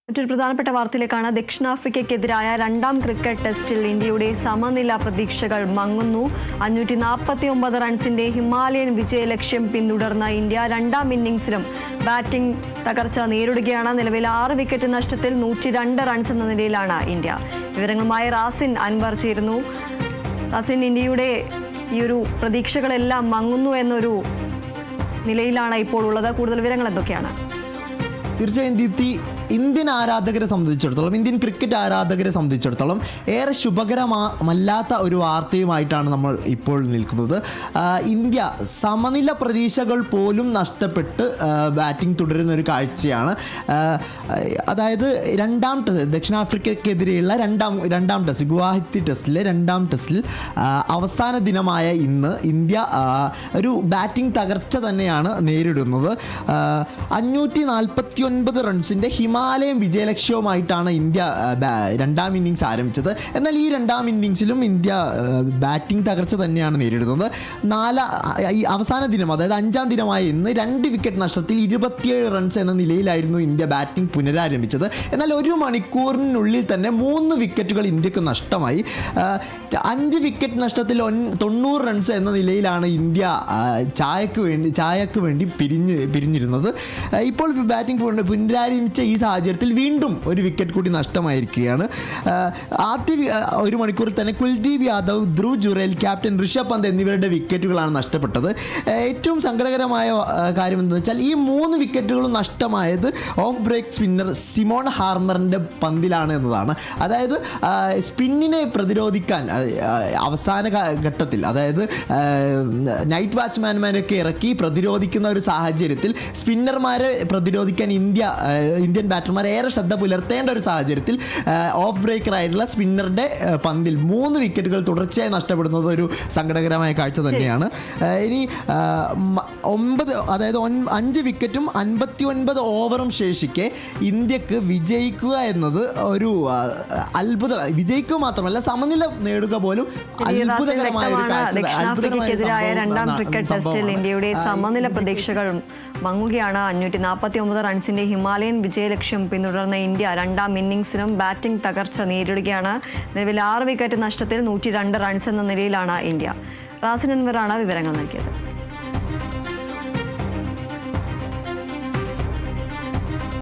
മറ്റൊരു പ്രധാനപ്പെട്ട വാർത്തയിലേക്കാണ്. ദക്ഷിണാഫ്രിക്കയ്ക്കെതിരായ രണ്ടാം ക്രിക്കറ്റ് ടെസ്റ്റിൽ ഇന്ത്യയുടെ സമനില പ്രതീക്ഷകൾ മങ്ങുന്നു. 549 റൺസിന്റെ ഹിമാലയൻ വിജയലക്ഷ്യം പിന്തുടർന്ന ഇന്ത്യ രണ്ടാം ഇന്നിംഗ്സിലും ബാറ്റിംഗ് തകർച്ച നേരിടുകയാണ്. നിലവിൽ 6 വിക്കറ്റ് നഷ്ടത്തിൽ 102 റൺസ് എന്ന നിലയിലാണ് ഇന്ത്യ. വിവരങ്ങളുമായി റാസിൻ അൻവർ ചേരുന്നു. റാസിൻ, ഇന്ത്യയുടെ ഈ ഒരു പ്രതീക്ഷകളെല്ലാം മങ്ങുന്നു എന്നൊരു നിലയിലാണ് ഇപ്പോൾ ഉള്ളത്. കൂടുതൽ വിവരങ്ങൾ എന്തൊക്കെയാണ്? തീർച്ചയായും ദീപ്തി, ഇന്ത്യൻ ആരാധകരെ സംബന്ധിച്ചിടത്തോളം, ഇന്ത്യൻ ക്രിക്കറ്റ് ആരാധകരെ സംബന്ധിച്ചിടത്തോളം ഏറെ ശുഭകരമല്ലാത്ത ഒരു വാർത്തയുമായിട്ടാണ് നമ്മൾ ഇപ്പോൾ നിൽക്കുന്നത്. ഇന്ത്യ സമനില പ്രതീക്ഷകൾ പോലും നഷ്ടപ്പെട്ട് ബാറ്റിംഗ് തുടരുന്ന ഒരു കാഴ്ചയാണ്. അതായത് രണ്ടാം ടെസ്റ്റ്, ദക്ഷിണാഫ്രിക്കയ്ക്കെതിരെയുള്ള രണ്ടാം ടെസ്റ്റ്, ഗുവാഹത്തി ടെസ്റ്റിലെ രണ്ടാം ടെസ്റ്റിൽ അവസാന ദിനമായ ഇന്ന് ഇന്ത്യ ഒരു ബാറ്റിംഗ് തകർച്ച തന്നെയാണ് നേരിടുന്നത്. 549 റൺസിൻ്റെ ഹിമാലയൻ വിജയലക്ഷ്യവുമായിട്ടാണ് ഇന്ത്യ രണ്ടാം ഇന്നിങ്സ് ആരംഭിച്ചത്. എന്നാൽ ഈ രണ്ടാം ഇന്നിങ്സിലും ഇന്ത്യ ബാറ്റിംഗ് തകർച്ച തന്നെയാണ് നേരിടുന്നത്. ഈ അവസാന ദിനം, അതായത് 5-ാം ദിനമായ ഇന്ന് 2 വിക്കറ്റ് നഷ്ടത്തിൽ 27 റൺസ് എന്ന നിലയിലായിരുന്നു ഇന്ത്യ ബാറ്റിംഗ് പുനരാരംഭിച്ചത്. എന്നാൽ 1 മണിക്കൂറിനുള്ളിൽ തന്നെ 3 വിക്കറ്റുകൾ ഇന്ത്യക്ക് നഷ്ടമായി. 5 വിക്കറ്റ് നഷ്ടത്തിൽ 90 റൺസ് എന്ന നിലയിലാണ് ഇന്ത്യ ചായക്ക് വേണ്ടി പിരിഞ്ഞിരുന്നത്. ഇപ്പോൾ ബാറ്റിംഗ് പുനരാരംഭിച്ച ഈ സാഹചര്യത്തിൽ വീണ്ടും 1 വിക്കറ്റ് കൂടി നഷ്ടമായിരിക്കുകയാണ്. ആദ്യ 1 മണിക്കൂറിൽ തന്നെ കുൽദീപ് യാദവ്, ധ്രുവ് ജുറേൽ, ക്യാപ്റ്റൻ ഋഷഭ് പന്ത് എന്നിവരുടെ വിക്കറ്റുകളാണ് നഷ്ടപ്പെട്ടത്. ഏറ്റവും സങ്കടകരമായ കാര്യം എന്താണെന്ന് വെച്ചാൽ ഈ 3 വിക്കറ്റുകളും നഷ്ടമായത് ഓഫ് ബ്രേക്ക് സ്പിന്നർ സിമോൺ ഹാർമറിൻ്റെ പന്തിലാണ് എന്നതാണ്. അതായത് സ്പിന്നിനെ പ്രതിരോധിക്കാൻ അവസാന ഘട്ടത്തിൽ, അതായത് നൈറ്റ് വാച്ച്മാൻമാരൊക്കെ ഇറക്കി പ്രതിരോധിക്കുന്ന ഒരു സാഹചര്യത്തിൽ സ്പിന്നർമാരെ പ്രതിരോധിക്കാൻ ഇന്ത്യൻ ബാറ്റർമാർ ഏറെ ശ്രദ്ധ പുലർത്തേണ്ട ഒരു സാഹചര്യത്തിൽ ഓഫ് ബ്രേക്കറായിട്ടുള്ള സ്പിന്നറുടെ പന്തിൽ 3 വിക്കറ്റുകൾ തുടർച്ചയായി നഷ്ടപ്പെടുന്നത് ഒരു സങ്കടകരമായ കാഴ്ച തന്നെയാണ്. ഇനി 5 വിക്കറ്റും 59 ഓവറും ശേഷിക്കെ ഇന്ത്യക്ക് വിജയിക്കുക എന്നത് ഒരു വിജയിക്കുക മാത്രമല്ല, സമനില നേടുക പോലും അത്ഭുതകരമായ ഒരു കാഴ്ച. ദക്ഷിണാഫ്രിക്കയ്ക്കെതിരായ രണ്ടാം ക്രിക്കറ്റ് ടെസ്റ്റിൽ ഇന്ത്യയുടെ സമനില പ്രതീക്ഷകൾ മങ്ങുകയാണ്. 549 റൺസിന്റെ ഹിമാലയൻ വിജയലക്ഷ്യം പിന്തുടർന്ന ഇന്ത്യ രണ്ടാം ഇന്നിംഗ്സിലും ബാറ്റിംഗ് തകർച്ച നേരിടുകയാണ്. നിലവിൽ 6 വിക്കറ്റ് നഷ്ടത്തിൽ 102 റൺസ് എന്ന നിലയിലാണ് ഇന്ത്യ. റാസിൻ അൻവറാണ് വിവരങ്ങൾ നൽകിയത്.